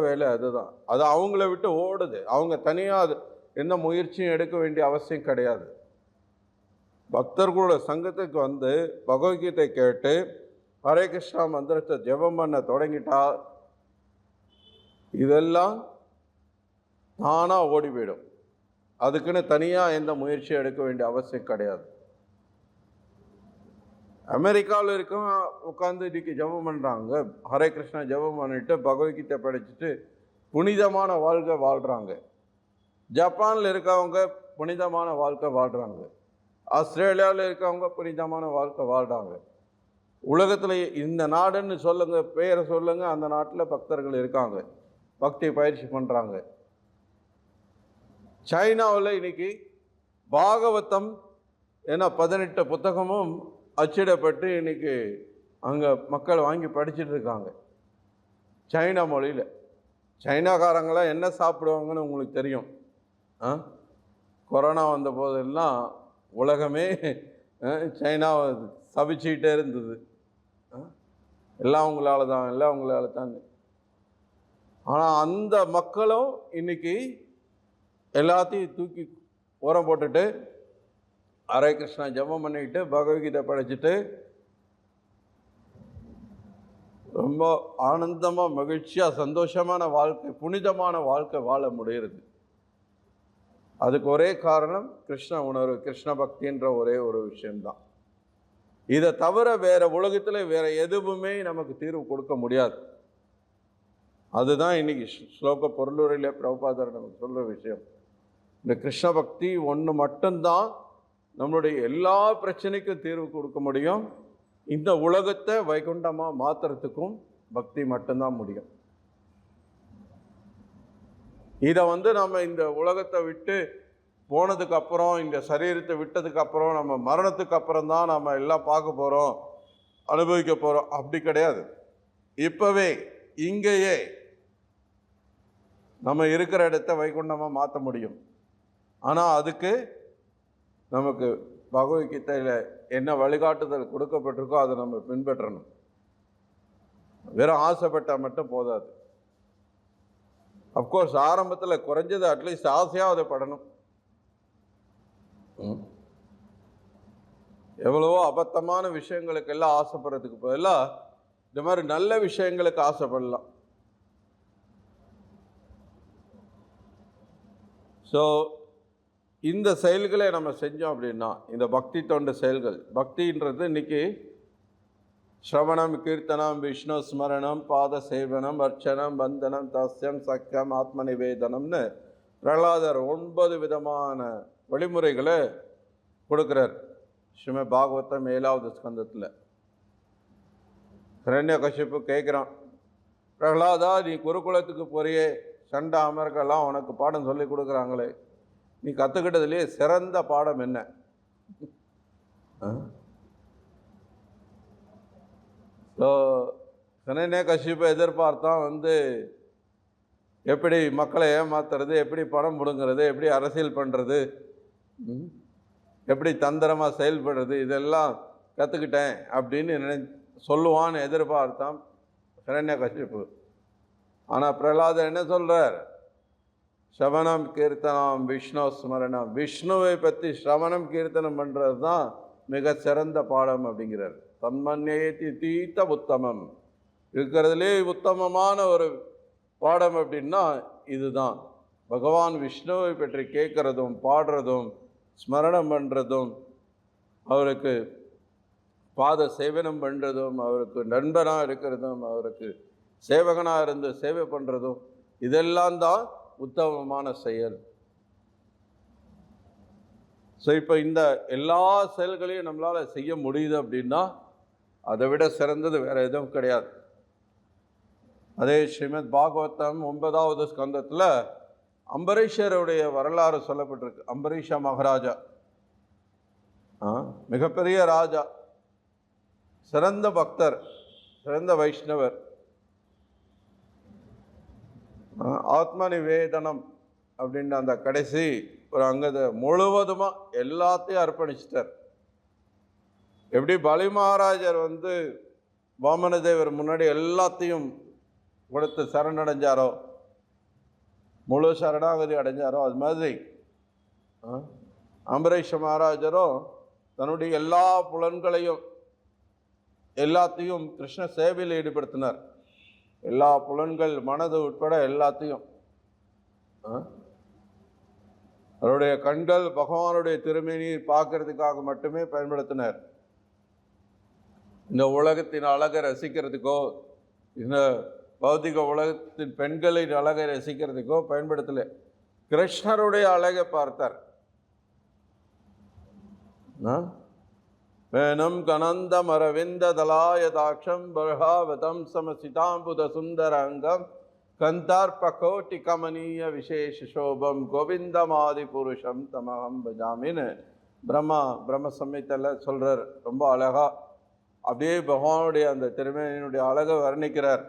வேலை அதுதான். அது அவங்கள விட்டு ஓடுது. அவங்க தனியாக அது எந்த முயற்சியும் எடுக்க வேண்டிய அவசியம் கிடையாது. பக்தர்களோட சங்கத்துக்கு வந்து பகவத்கீதை கேட்டு ஹரே கிருஷ்ணா மந்திரத்தை ஜெபம் பண்ண தொடங்கிட்டா இதெல்லாம் தானாக ஓடி போயிடும். அதுக்குன்னு தனியாக எந்த முயற்சியும் எடுக்க வேண்டிய அவசியம் கிடையாது. அமெரிக்காவில் இருக்கவங்க உட்காந்து இன்னைக்கு ஜெபம் பண்ணுறாங்க, ஹரே கிருஷ்ணா ஜெபம் பண்ணிட்டு பகவத்கீதை படிச்சுட்டு புனிதமான வாழ்க்கை வாழ்கிறாங்க. ஜப்பானில் இருக்கவங்க புனிதமான வாழ்க்கை வாழ்கிறாங்க. ஆஸ்திரேலியாவில் இருக்கவங்க புனிதமான வாழ்க்கை வாழ்கிறாங்க. உலகத்தில் இந்த நாடுன்னு சொல்லுங்க, பெயரை சொல்லுங்க, அந்த நாட்டில் பக்தர்கள் இருக்காங்க, பக்தி பயிற்சி பண்ணுறாங்க. சைனாவில் இன்னைக்கு பாகவதம் ஏன்னா 18 புத்தகமும் அச்சிடப்பட்டு இன்னைக்கு அங்கே மக்கள் வாங்கி படிச்சுட்டு இருக்காங்க சைனா மொழியில். சைனாக்காரங்களாம் என்ன சாப்பிடுவாங்கன்னு உங்களுக்கு தெரியும். கொரோனா வந்த போதெல்லாம் உலகமே சைனாவை சபிச்சுக்கிட்டே இருந்தது. எல்லாம் உங்களால் தான், எல்லாம் உங்களால் தான். ஆனால் அந்த மக்களும் இன்னைக்கு எல்லாத்தையும் தூக்கி ஓரம் போட்டுட்டு ஹரே கிருஷ்ணா ஜெபம் பண்ணிக்கிட்டு பகவத்கீதை படிச்சுட்டு ரொம்ப ஆனந்தமாக மகிழ்ச்சியாக சந்தோஷமான வாழ்க்கை, புனிதமான வாழ்க்கை வாழ முடிகிறது. அதுக்கு ஒரே காரணம் கிருஷ்ண உணர்வு, கிருஷ்ண பக்தின்ற ஒரே ஒரு விஷயம்தான். இதை தவிர வேற உலகத்தில் வேற எதுவுமே நமக்கு தீர்வு கொடுக்க முடியாது. அதுதான் இன்னைக்கு ஸ்லோக பொருளுரையிலே பிரபுபாதர் நமக்கு சொல்கிற விஷயம். இந்த கிருஷ்ண பக்தி ஒன்று மட்டும்தான் நம்மளுடைய எல்லா பிரச்சனைக்கும் தீர்வு கொடுக்க முடியும். இந்த உலகத்தை வைகுண்டமாக மாற்றுறதுக்கும் பக்தி மட்டும்தான் முடியும். இதை நம்ம இந்த உலகத்தை விட்டு போனதுக்கு அப்புறம், இந்த சரீரத்தை விட்டதுக்கு அப்புறம், நம்ம மரணத்துக்கு அப்புறம் தான் நம்ம எல்லாம் பார்க்க போகிறோம், அனுபவிக்க போகிறோம், அப்படி கிடையாது. இப்போவே இங்கேயே நம்ம இருக்கிற இடத்த வைகுண்டமாக மாற்ற முடியும். ஆனால் அதுக்கு நமக்கு பகவத்கீதையில் என்ன வழிகாட்டுதல் கொடுக்கப்பட்டிருக்கோ அதை நம்ம பின்பற்றணும். வெறும் ஆசைப்பட்டால் மட்டும் போதாது. அஃப்கோர்ஸ் ஆரம்பத்தில் குறைஞ்சது அட்லீஸ்ட் ஆசையாக அதை படணும். எவ்வளவோ அபத்தமான விஷயங்களுக்கெல்லாம் ஆசைப்படுறதுக்கு பதிலாக இந்த மாதிரி நல்ல விஷயங்களுக்கு ஆசைப்படலாம். ஸோ இந்த செயல்களை நம்ம செஞ்சோம் அப்படின்னா, இந்த பக்தி தொண்டு செயல்கள், பக்தின்றது இன்னைக்கு ஸ்ரவணம், கீர்த்தனம், விஷ்ணு ஸ்மரணம், பாத சேவனம், அர்ச்சனம், பந்தனம், தாஸ்யம், சக்கியம், ஆத்ம நிவேதனம்னு பிரகலாதர் 9 விதமான வழிமுறைகளை கொடுக்குறார் ஸ்ரீமத் பாகவதம் 7வது ஸ்கந்தத்தில். ஹிரண்யகசிப்பு கேட்குறான், பிரகலாதா நீ குருகுலத்துக்கு போறியே, சண்டை அமர்கெல்லாம் உனக்கு பாடம் சொல்லி கொடுக்குறாங்களே, நீ கற்றுக்கிட்டதுலேயே சிறந்த பாடம் என்ன? ஸோ ஹிரண்யகசிப்பை எதிர்பார்த்தான் எப்படி மக்களை ஏமாத்துறது, எப்படி பணம் பிடுங்கிறது, எப்படி அரசியல் பண்ணுறது, எப்படி தந்திரமாக செயல்படுறது, இதெல்லாம் கற்றுக்கிட்டேன் அப்படின்னு சொல்லுவான்னு எதிர்பார்த்தான் ஹிரண்யகசிப்பு. ஆனால் பிரகலாதர் என்ன சொல்கிறார்? ஸ்ரவணம் கீர்த்தனம் விஷ்ணு ஸ்மரணம். விஷ்ணுவை பற்றி ஸ்ரவணம் கீர்த்தனம் பண்ணுறது தான் மிக சிறந்த பாடம் அப்படிங்கிறார். தன்மன்யேதி தீத்த உத்தமம். இருக்கிறதுலே உத்தமமான ஒரு பாடம் அப்படின்னா இதுதான். பகவான் விஷ்ணுவை பற்றி கேட்குறதும் பாடுறதும் ஸ்மரணம் பண்ணுறதும் அவருக்கு பாத சேவனம் பண்ணுறதும் அவருக்கு நண்பனாக இருக்கிறதும் அவருக்கு சேவகனாக இருந்து சேவை பண்ணுறதும் இதெல்லாம் தான் உத்தமமான செயல். ஸோ இப்போ இந்த எல்லா செயல்களையும் நம்மளால் செய்ய முடியுது அப்படின்னா அதை விட சிறந்தது வேறு எதுவும் கிடையாது. அதே ஸ்ரீமத் பாகவதம் 9வது ஸ்கந்தத்தில் அம்பரீஷருடைய வரலாறு சொல்லப்பட்டிருக்கு. அம்பரீஷ மகாராஜா மிகப்பெரிய ராஜா, சிறந்த பக்தர், சிறந்த வைஷ்ணவர். ஆத்ம நிவேதனம் அப்படின்ற அந்த கடைசி ஒரு அங்கத்தை முழுவதுமாக எல்லாத்தையும் அர்ப்பணிச்சிட்டார். எப்படி பலி மகாராஜர் வாமன தேவர் முன்னாடி எல்லாத்தையும் கொடுத்து சரணடைஞ்சாரோ, முழு சரணாகதி அடைஞ்சாரோ, அது மாதிரி அம்பரீஷ மகாராஜரும் தன்னுடைய எல்லா புலன்களையும் எல்லாத்தையும் கிருஷ்ண சேவையில் ஈடுபடுத்தினார். எல்லா புலன்கள் மனது உட்பட எல்லாத்தையும். அவருடைய கண்கள் பகவானுடைய திருமேனியை பார்க்கறதுக்காக மட்டுமே பயன்படுத்தினார். இந்த உலகத்தின் அழகை ரசிக்கிறதுக்கோ, இந்த பௌதிக உலகத்தின் பெண்களின் அழகை ரசிக்கிறதுக்கோ பயன்படுத்தலை. கிருஷ்ணருடைய அழகை பார்த்தார். வேணும் கனந்தம் அரவிந்த தலாயதாட்சம் பர்ஹாவதம் சமசிதாம்புத சுந்தரங்கம் கந்தார்ப கோட்டி கமனீய விசேஷ சோபம் கோவிந்தமாதி புருஷம் தமகம் பஜாமின்னு பிரம்ம சம்ஹிதையில் சொல்கிறார். ரொம்ப அழகா அப்படியே பகவானுடைய அந்த திருமேனியினுடைய அழகை வர்ணிக்கிறார்.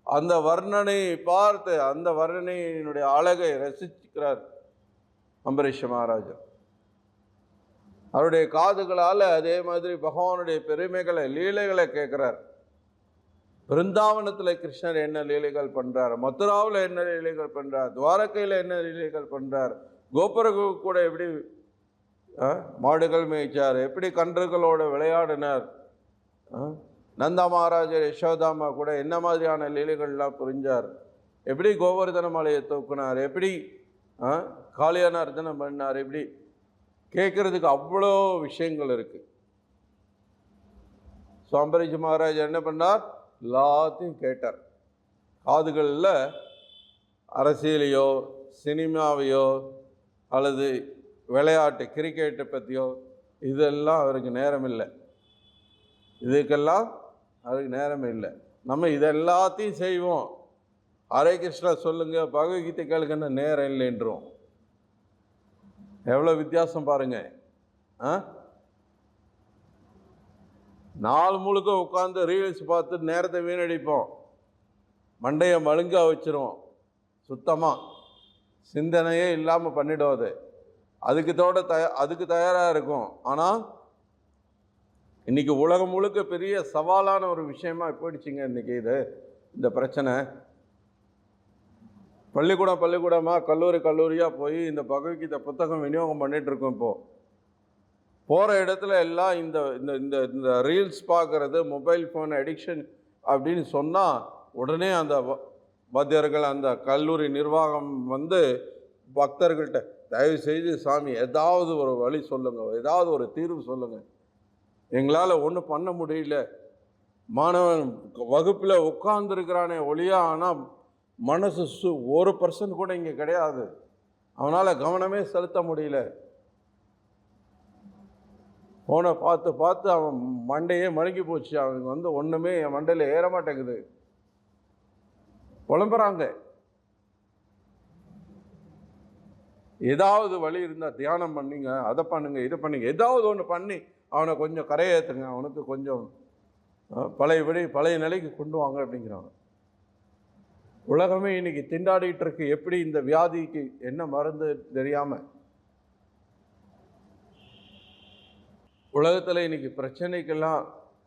அந்த வர்ணனை பார்த்து அந்த வர்ணனையினுடைய அழகை ரசிக்கிறார் அம்பரீஷ மகாராஜர். அவருடைய காதுகளால் அதே மாதிரி பகவானுடைய பெருமைகளை லீலைகளை கேட்குறார். பிருந்தாவனத்தில் கிருஷ்ணர் என்ன லீலைகள் பண்ணுறார், மதுராவில் என்ன லீலைகள் பண்ணுறார், துவாரகையில் என்ன லீலைகள் பண்ணுறார், கோபுரகு கூட எப்படி மாடுகள் மேய்ச்சார், எப்படி கன்றுகளோடு விளையாடினார், நந்தா மகாராஜர் யசோதாமா கூட என்ன மாதிரியான லீலைகள்லாம் புரிஞ்சார், எப்படி கோவர்தன மலையை தூக்குனார், எப்படி காளியானார்த்தனம் பண்ணார், எப்படி கேட்குறதுக்கு அவ்வளோ விஷயங்கள் இருக்குது. ஸோ அம்பரீஷ மகாராஜர் என்ன பண்ணார், எல்லாத்தையும் கேட்டார். காதுகளில் அரசியலையோ சினிமாவையோ அல்லது விளையாட்டு கிரிக்கெட்டை பற்றியோ இதெல்லாம் அவருக்கு நேரம் இல்லை. இதுக்கெல்லாம் அவருக்கு நேரம் இல்லை. நம்ம இதெல்லாத்தையும் செய்வோம். ஹரே கிருஷ்ணா சொல்லுங்கள், பகவத்கீதை கேளுங்கன்னா நேரம் இல்லைன்றோம். எவ்வளோ வித்தியாசம் பாருங்க. நாள் முழுக்க உட்காந்து ரீல்ஸ் பார்த்து நேரத்தை வீணடிப்போம், மண்டையை மழுங்கா வச்சிருவோம், சுத்தமாக சிந்தனையே இல்லாமல் பண்ணிடும். அதுக்கு தயாராக இருக்கும். ஆனால் இன்றைக்கி உலகம் முழுக்க பெரிய சவாலான ஒரு விஷயமா போயிடுச்சுங்க இன்றைக்கி இந்த பிரச்சனை. பள்ளிக்கூடமாக கல்லூரியாக போய் இந்த பகவத்கீதை புத்தகம் விநியோகம் பண்ணிகிட்ருக்கோம். இப்போது போகிற இடத்துல எல்லாம் இந்த இந்த இந்த ரீல்ஸ் பார்க்குறது, மொபைல் ஃபோன் அடிக்ஷன் அப்படின்னு சொன்னால் உடனே அந்த வாத்தியர்கள் அந்த கல்லூரி நிர்வாகம் பக்தர்கள்ட்ட தயவு செய்து சாமி ஏதாவது ஒரு வழி சொல்லுங்கள், ஏதாவது ஒரு தீர்வு சொல்லுங்கள், எங்களால் ஒன்றும் பண்ண முடியல, மாணவன் வகுப்பில் உட்கார்ந்துருக்கிறானே ஒளியா, ஆனால் மனசு 1% கூட இங்கே கிடையாது, அவனால் கவனமே செலுத்த முடியல, ஃபோனை பார்த்து அவன் மண்டையே மழுங்கி போச்சு, அவனுக்கு ஒன்றுமே என் மண்டையில் ஏற மாட்டேங்குது, புலம்புறாங்க. ஏதாவது வழி இருந்தால் தியானம் பண்ணிங்க, அதை பண்ணுங்க, இதை பண்ணுங்க, ஏதாவது ஒன்று பண்ணி அவனை கொஞ்சம் கரையேற்றுங்க, அவனுக்கு கொஞ்சம் பழைய நிலைக்கு கொண்டு வாங்க அப்படிங்கிறாங்க. உலகமே இன்னைக்கு திண்டாடிட்டு இருக்கு, எப்படி இந்த வியாதிக்கு என்ன மருந்து தெரியாமல். உலகத்தில் இன்னைக்கு பிரச்சனைக்கெல்லாம்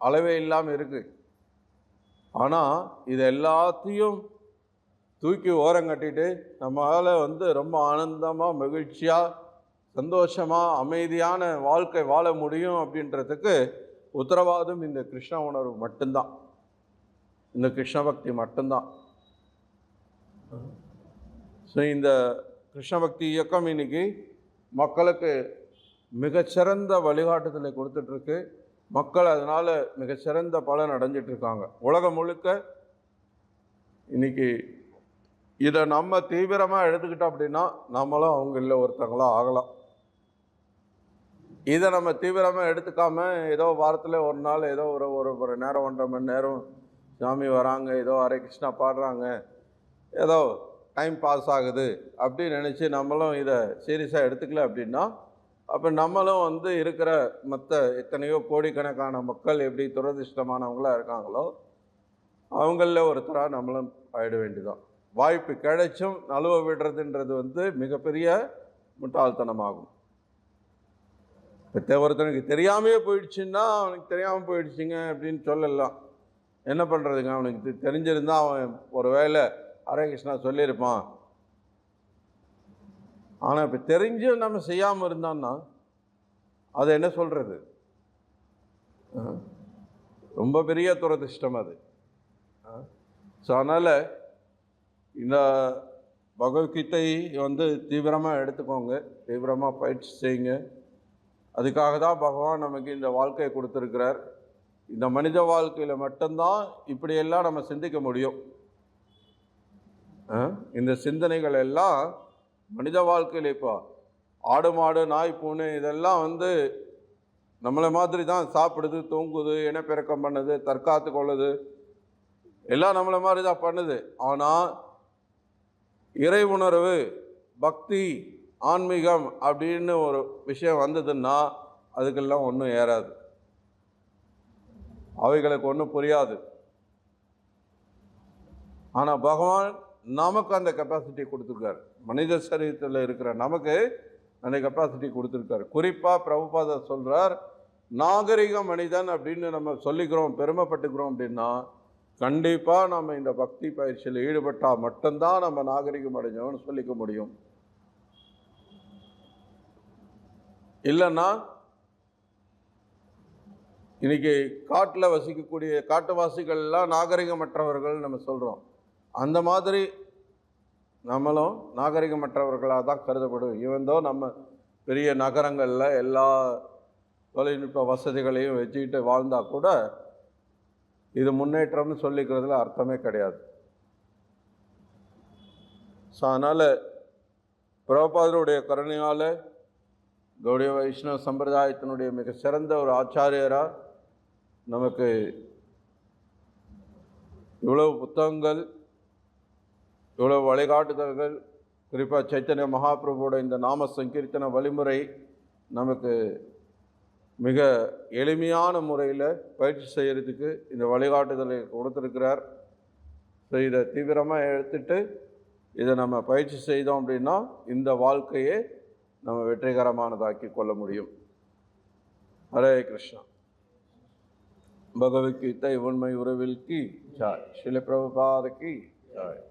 அளவே இல்லாமல் இருக்குது. ஆனால் இது எல்லாத்தையும் தூக்கி ஓரங்கட்டிட்டு நம்மளால் ரொம்ப ஆனந்தமாக மகிழ்ச்சியாக சந்தோஷமாக அமைதியான வாழ்க்கை வாழ முடியும் அப்படின்றதுக்கு உத்தரவாதம் இந்த கிருஷ்ண உணர்வு மட்டும்தான், இந்த கிருஷ்ண பக்தி மட்டும்தான். ஸோ இந்த கிருஷ்ண பக்தி இயக்கம் இன்னைக்கு மக்களுக்கு மிகச்சிறந்த வழிகாட்டுதலை கொடுத்துட்ருக்கு. மக்கள் அதனால் மிகச்சிறந்த பலன் அடைஞ்சிட்ருக்காங்க. உலகம் முழுக்க இன்னைக்கு இதை நம்ம தீவிரமாக எடுத்துக்கிட்டோம் அப்படின்னா நம்மளும் அவங்களில் ஒருத்தங்களாக ஆகலாம். இதை நம்ம தீவிரமாக எடுத்துக்காம ஏதோ வாரத்தில் ஒரு நாள் ஏதோ ஒரு நேரம் 1.5 மணி நேரம் சாமி வராங்க, ஏதோ ஹரே கிருஷ்ணா பாடுறாங்க, ஏதோ டைம் பாஸ் ஆகுது அப்படின்னு நினச்சி நம்மளும் இதை சீரியஸாக எடுத்துக்கல அப்படின்னா அப்போ நம்மளும் இருக்கிற மற்ற எத்தனையோ கோடிக்கணக்கான மக்கள் எப்படி துரதிர்ஷ்டமானவங்களாக இருக்காங்களோ அவங்களில் ஒருத்தராக நம்மளும் ஆயிட வேண்டியதான். வாய்ப்பு கிடைச்சும் நழுவ விடுறதுன்றது மிகப்பெரிய முட்டாள்தனமாகும். இப்போ ஒருத்தனுக்கு தெரியாமையே போயிடுச்சுன்னா அவனுக்கு தெரியாமல் போயிடுச்சுங்க அப்படின்னு சொல்லலாம். என்ன பண்ணுறதுங்க, அவனுக்கு தெரிஞ்சிருந்தால் அவன் ஒரு வேளை ஹரே கிருஷ்ணா சொல்லியிருப்பான். ஆனால் இப்போ தெரிஞ்சும் நம்ம செய்யாமல் இருந்தான்னா அதை என்ன சொல்கிறது? ரொம்ப பெரிய துரதிர்ஷ்டம் அது. ஸோ அதனால் இந்த பகவத்கீதை தீவிரமாக எடுத்துக்கோங்க, தீவிரமாக பயிற்சி செய்யுங்க. அதுக்காக தான் பகவான் நமக்கு இந்த வாழ்க்கையை கொடுத்துருக்கிறார். இந்த மனித வாழ்க்கையில் மட்டும்தான் இப்படியெல்லாம் நம்ம சிந்திக்க முடியும். இந்த சிந்தனைகள் எல்லாம் மனித வாழ்க்கையில் இப்போ ஆடு மாடு நாய் பூனை இதெல்லாம் நம்மளை மாதிரி தான் சாப்பிடுது, தூங்குது, இனப்பெருக்கம் பண்ணுது, தற்காத்து கொள்ளுது, எல்லாம் நம்மளை மாதிரி தான் பண்ணுது. ஆனால் இறை உணர்வு, பக்தி, ஆன்மீகம் அப்படின்னு ஒரு விஷயம் வந்ததுன்னா அதுக்கெல்லாம் ஒன்றும் ஏறாது, அவைகளுக்கு ஒன்றும் புரியாது. ஆனால் பகவான் நமக்கு அந்த கெப்பாசிட்டி கொடுத்துருக்காரு. மனித சரீரத்தில் இருக்கிற நமக்கு அந்த கெப்பாசிட்டி கொடுத்துருக்காரு. குறிப்பாக பிரபுபாதர் சொல்கிறார், நாகரிக மனிதன் அப்படின்னு நம்ம சொல்லிக்கிறோம், பெருமைப்பட்டுக்கிறோம் அப்படின்னா கண்டிப்பாக நம்ம இந்த பக்தி பயிற்சியில் ஈடுபட்டால் மட்டும்தான் நம்ம நாகரிகம் அடைஞ்சோம்னு சொல்லிக்க முடியும். இல்லைன்னா இன்னைக்கு காட்டில் வசிக்கக்கூடிய காட்டுவாசிகள்லாம் நாகரிகமற்றவர்கள் நம்ம சொல்கிறோம். அந்த மாதிரி நம்மளும் நாகரிகமற்றவர்களாக தான் கருதப்படும். இவந்தோ நம்ம பெரிய நகரங்களில் எல்லா தொழில்நுட்ப வசதிகளையும் வச்சுக்கிட்டு வாழ்ந்தால் கூட இது முன்னேற்றம்னு சொல்லிக்கிறதுல அர்த்தமே கிடையாது. ஸோ அதனால் பிரபுபாதருடைய கருணையால் கௌடிய வைஷ்ணவ சம்பிரதாயத்தினுடைய மிக சிறந்த ஒரு ஆச்சாரியராக நமக்கு இவ்வளவு புத்தகங்கள், இவ்வளவு வழிகாட்டுதல்கள், குறிப்பாக சைத்தன்ய மகாபிரபுவோட இந்த நாம சங்கீர்த்தன வழிமுறை நமக்கு மிக எளிமையான முறையில் பயிற்சி செய்கிறதுக்கு இந்த வழிகாட்டுதலை கொடுத்துருக்கிறார். ஸோ இதை தீவிரமாக எடுத்துட்டு இதை நம்ம பயிற்சி செய்தோம் அப்படின்னா இந்த வாழ்க்கையை நம்ம வெற்றிகரமானதாக்கி கொள்ள முடியும். ஹரே கிருஷ்ணா. பகவத்கீதை உண்மை உறவில் கி ஜாய். ஸ்ரீல பிரபுபாத கி ஜாய்.